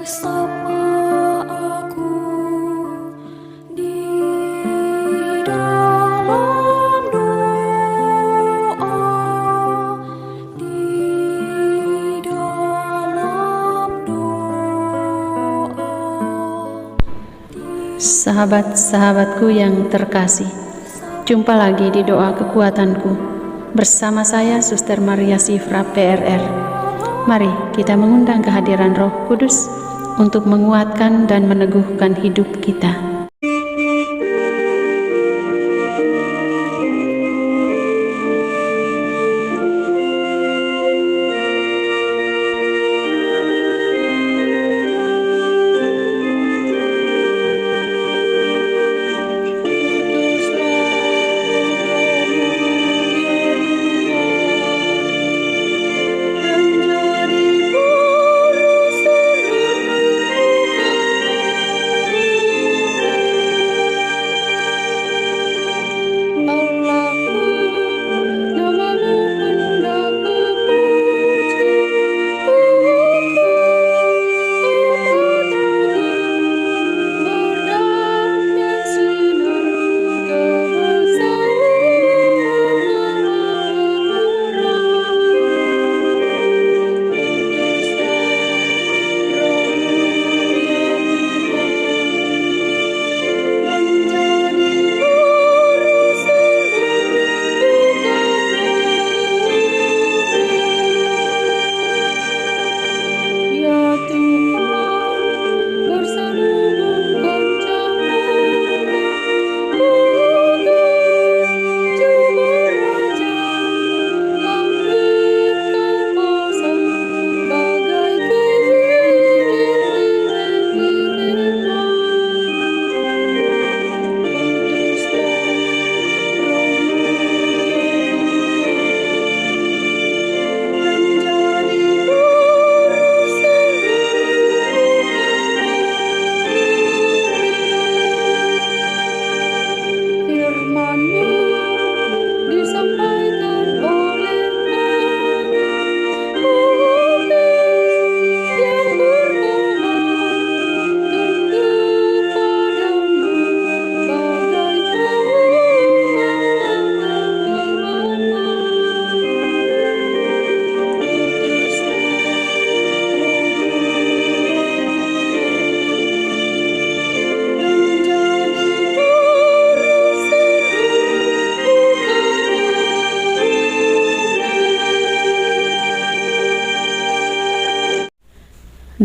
Bersama aku di dalam doa, di dalam doa. Sahabat-sahabatku yang terkasih, jumpa lagi di doa kekuatanku bersama saya Suster Maria Sifra PRR. Mari kita mengundang kehadiran Roh Kudus untuk menguatkan dan meneguhkan hidup kita.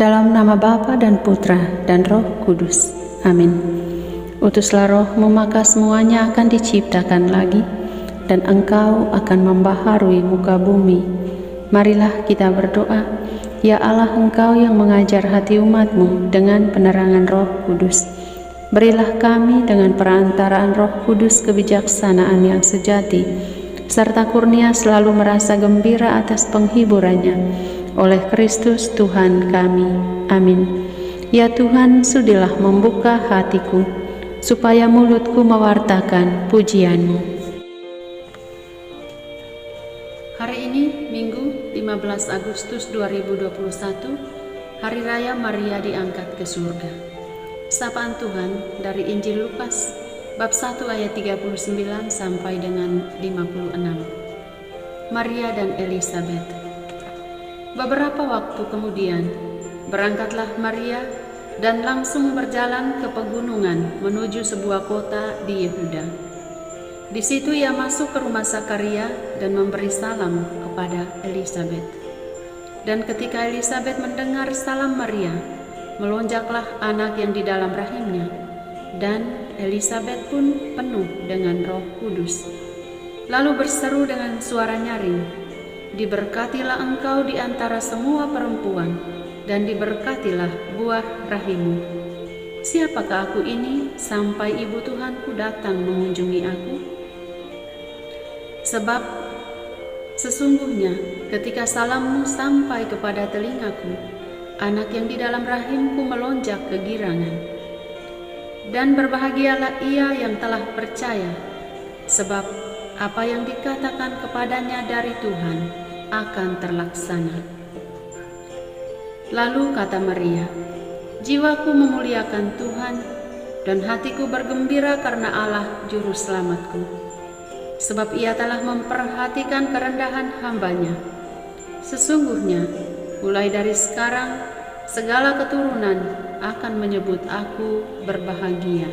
Dalam nama Bapa dan Putra dan Roh Kudus. Amin. Utuslah Roh-Mu, maka semuanya akan diciptakan lagi, dan Engkau akan membaharui muka bumi. Marilah kita berdoa. Ya Allah, Engkau yang mengajar hati umat-Mu dengan penerangan Roh Kudus, berilah kami dengan perantaraan Roh Kudus kebijaksanaan yang sejati, serta kurnia selalu merasa gembira atas penghiburannya. Oleh Kristus Tuhan kami. Amin. Ya Tuhan, sudilah membuka hatiku, supaya mulutku mewartakan pujian-Mu. Hari ini, Minggu 15 Agustus 2021, Hari Raya Maria diangkat ke surga. Sapaan Tuhan dari Injil Lukas, bab 1 ayat 39 sampai dengan 56. Maria dan Elisabet. Beberapa waktu kemudian, berangkatlah Maria dan langsung berjalan ke pegunungan menuju sebuah kota di Yehuda. Di situ ia masuk ke rumah Zakaria dan memberi salam kepada Elisabet. Dan ketika Elisabet mendengar salam Maria, melonjaklah anak yang di dalam rahimnya, dan Elisabet pun penuh dengan Roh Kudus. Lalu berseru dengan suara nyaring, "Diberkatilah engkau di antara semua perempuan, dan diberkatilah buah rahimmu. Siapakah aku ini sampai ibu Tuhanku datang mengunjungi aku? Sebab sesungguhnya ketika salammu sampai kepada telingaku, anak yang di dalam rahimku melonjak kegirangan. Dan berbahagialah ia yang telah percaya, sebab apa yang dikatakan kepadanya dari Tuhan akan terlaksana." Lalu kata Maria, Jiwaku memuliakan Tuhan, dan hatiku bergembira karena Allah Juru Selamatku. Sebab Ia telah memperhatikan kerendahan hamba-Nya. Sesungguhnya, mulai dari sekarang, segala keturunan akan menyebut aku berbahagia.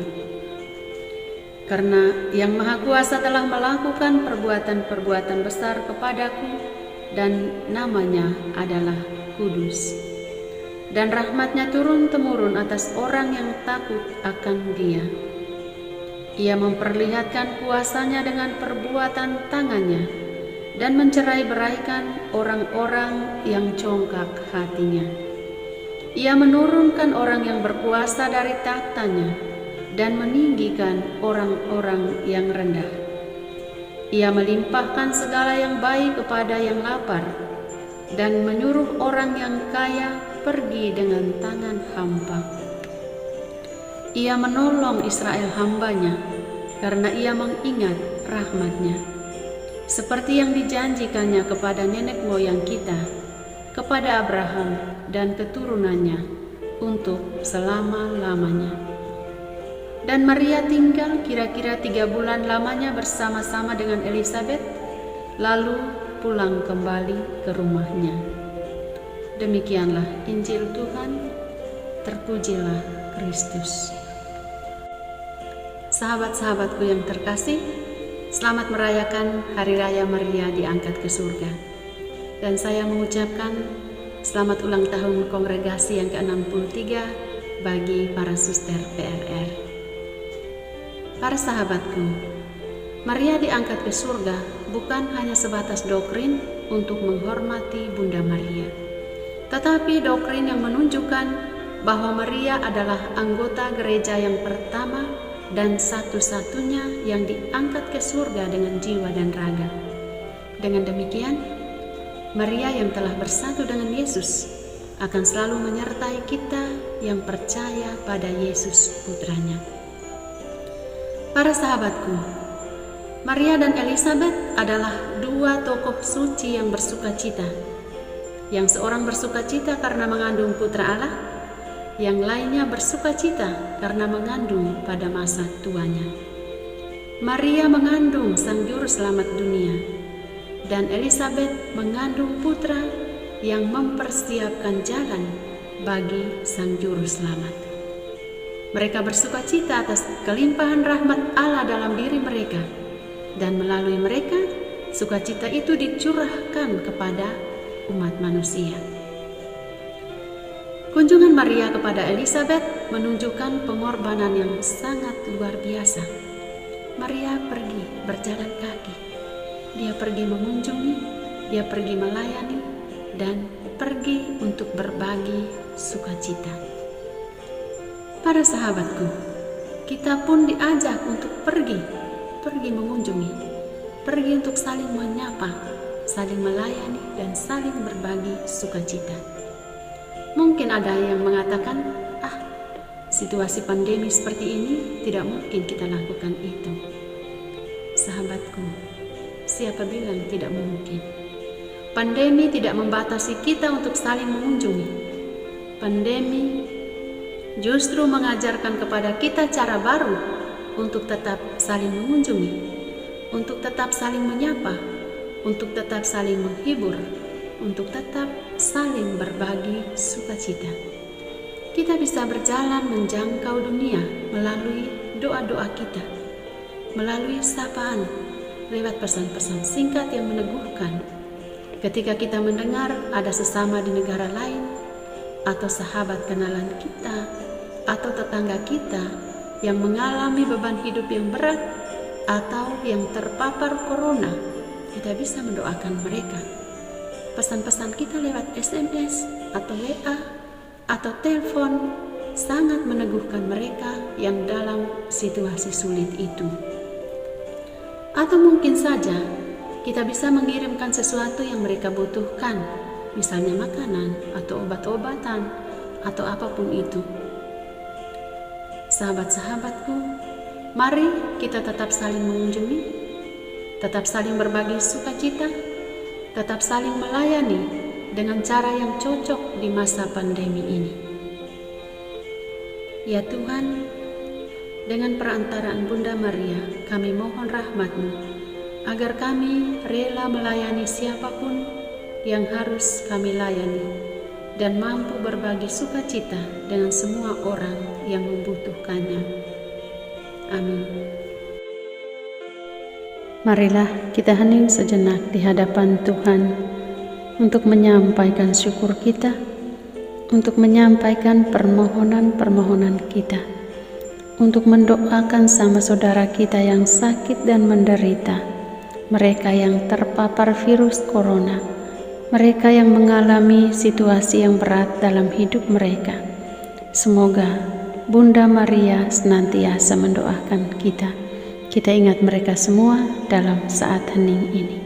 Karena Yang Maha Kuasa telah melakukan perbuatan-perbuatan besar kepadaku, dan namanya adalah kudus. Dan rahmat-Nya turun-temurun atas orang yang takut akan Dia. Ia memperlihatkan kuasa-Nya dengan perbuatan tangan-Nya, dan mencerai-beraikan orang-orang yang congkak hatinya. Ia menurunkan orang yang berkuasa dari tahtanya, dan meninggikan orang-orang yang rendah. Ia melimpahkan segala yang baik kepada yang lapar, dan menyuruh orang yang kaya pergi dengan tangan hampa. Ia menolong Israel hamba-Nya, karena Ia mengingat rahmat-Nya, seperti yang dijanjikannya kepada nenek moyang kita, kepada Abraham dan keturunannya, untuk selama-lamanya. Dan Maria tinggal kira-kira 3 bulan lamanya bersama-sama dengan Elisabet, lalu pulang kembali ke rumahnya. Demikianlah Injil Tuhan, terpujilah Kristus. Sahabat-sahabatku yang terkasih, selamat merayakan Hari Raya Maria diangkat ke surga. Dan saya mengucapkan selamat ulang tahun kongregasi yang ke-63 bagi para suster PRR. Para sahabatku, Maria diangkat ke surga bukan hanya sebatas doktrin untuk menghormati Bunda Maria, tetapi doktrin yang menunjukkan bahwa Maria adalah anggota gereja yang pertama dan satu-satunya yang diangkat ke surga dengan jiwa dan raga. Dengan demikian, Maria yang telah bersatu dengan Yesus akan selalu menyertai kita yang percaya pada Yesus Putranya. Para sahabatku, Maria dan Elisabet adalah 2 tokoh suci yang bersukacita. Yang seorang bersukacita karena mengandung putra Allah, yang lainnya bersukacita karena mengandung pada masa tuanya. Maria mengandung Sang Juru Selamat dunia, dan Elisabet mengandung putra yang mempersiapkan jalan bagi Sang Juru Selamat. Mereka bersukacita atas kelimpahan rahmat Allah dalam diri mereka, dan melalui mereka, sukacita itu dicurahkan kepada umat manusia. Kunjungan Maria kepada Elisabet menunjukkan pengorbanan yang sangat luar biasa. Maria pergi berjalan kaki, dia pergi mengunjungi, dia pergi melayani, dan pergi untuk berbagi sukacita. Para sahabatku, kita pun diajak untuk pergi mengunjungi, pergi untuk saling menyapa, saling melayani, dan saling berbagi sukacita. Mungkin ada yang mengatakan, situasi pandemi seperti ini tidak mungkin kita lakukan itu. Sahabatku, siapa bilang tidak mungkin? Pandemi tidak membatasi kita untuk saling mengunjungi. Pandemi justru mengajarkan kepada kita cara baru untuk tetap saling mengunjungi, untuk tetap saling menyapa, untuk tetap saling menghibur, untuk tetap saling berbagi sukacita. Kita bisa berjalan menjangkau dunia melalui doa-doa kita, melalui sapaan, lewat pesan-pesan singkat yang meneguhkan. Ketika kita mendengar ada sesama di negara lain, atau sahabat kenalan kita, atau tetangga kita yang mengalami beban hidup yang berat atau yang terpapar corona, kita bisa mendoakan mereka. Pesan-pesan kita lewat SMS atau WA atau telepon sangat meneguhkan mereka yang dalam situasi sulit itu. Atau mungkin saja kita bisa mengirimkan sesuatu yang mereka butuhkan, misalnya makanan atau obat-obatan atau apapun itu. Sahabat-sahabatku, mari kita tetap saling mengunjungi, tetap saling berbagi sukacita, tetap saling melayani dengan cara yang cocok di masa pandemi ini. Ya Tuhan, dengan perantaraan Bunda Maria, kami mohon rahmat-Mu, agar kami rela melayani siapapun yang harus kami layani, dan mampu berbagi sukacita dengan semua orang yang membutuhkannya. Amin. Marilah kita hening sejenak di hadapan Tuhan untuk menyampaikan syukur kita, untuk menyampaikan permohonan-permohonan kita, untuk mendoakan sama saudara kita yang sakit dan menderita, mereka yang terpapar virus corona, mereka yang mengalami situasi yang berat dalam hidup mereka. Semoga Bunda Maria senantiasa mendoakan kita. Kita ingat mereka semua dalam saat hening ini.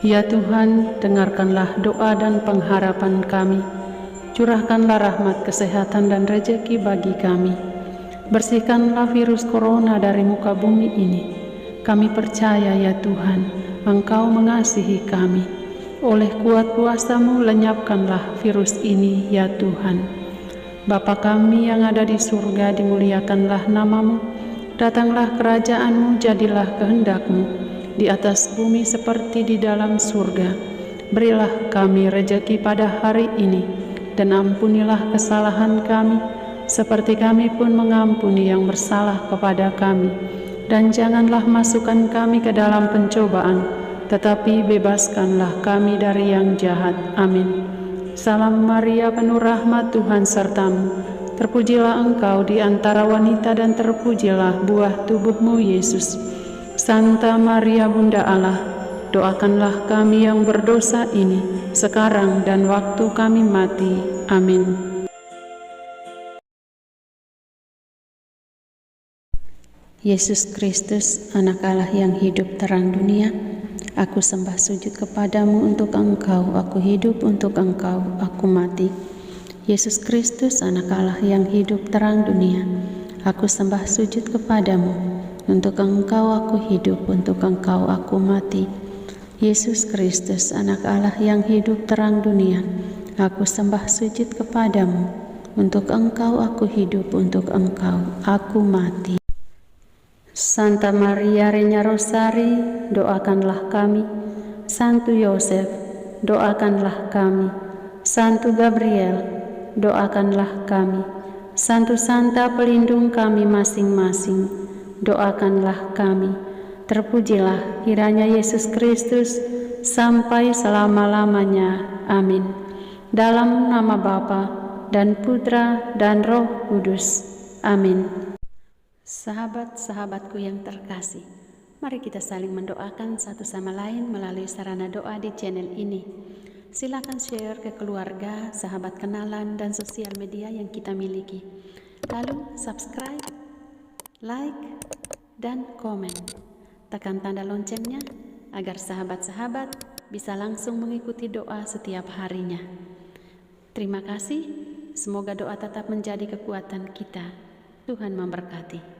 Ya Tuhan, dengarkanlah doa dan pengharapan kami. Curahkanlah rahmat, kesehatan, dan rejeki bagi kami. Bersihkanlah virus corona dari muka bumi ini. Kami percaya ya Tuhan, Engkau mengasihi kami. Oleh kuat kuasa-Mu, lenyapkanlah virus ini ya Tuhan. Bapa kami yang ada di surga, dimuliakanlah nama-Mu. Datanglah kerajaan-Mu, jadilah kehendak-Mu di atas bumi seperti di dalam surga. Berilah kami rejeki pada hari ini, dan ampunilah kesalahan kami, seperti kami pun mengampuni yang bersalah kepada kami. Dan janganlah masukkan kami ke dalam pencobaan, tetapi bebaskanlah kami dari yang jahat. Amin. Salam Maria, penuh rahmat, Tuhan sertamu. Terpujilah engkau di antara wanita, dan terpujilah buah tubuhmu, Yesus. Santa Maria Bunda Allah, doakanlah kami yang berdosa ini, sekarang dan waktu kami mati. Amin. Yesus Kristus, Anak Allah yang hidup terang dunia, aku sembah sujud kepadamu, untuk Engkau aku hidup, untuk Engkau aku mati. Yesus Kristus, Anak Allah yang hidup terang dunia, aku sembah sujud kepadamu, untuk Engkau aku hidup, untuk Engkau aku mati. Yesus Kristus, Anak Allah yang hidup terang dunia, aku sembah sujud kepadamu, untuk Engkau aku hidup, untuk Engkau aku mati. Santa Maria Regna Rosari, doakanlah kami. Santo Yosef, doakanlah kami. Santo Gabriel, doakanlah kami. Santo Santa pelindung kami masing-masing, doakanlah kami. Terpujilah kiranya Yesus Kristus sampai selama-lamanya. Amin. Dalam nama Bapa dan Putra dan Roh Kudus. Amin. Sahabat-sahabatku yang terkasih, mari kita saling mendoakan satu sama lain melalui sarana doa di channel ini. Silakan share ke keluarga, sahabat kenalan, dan sosial media yang kita miliki. Lalu subscribe, like, dan komen. Tekan tanda loncengnya agar sahabat-sahabat bisa langsung mengikuti doa setiap harinya. Terima kasih, semoga doa tetap menjadi kekuatan kita. Tuhan memberkati.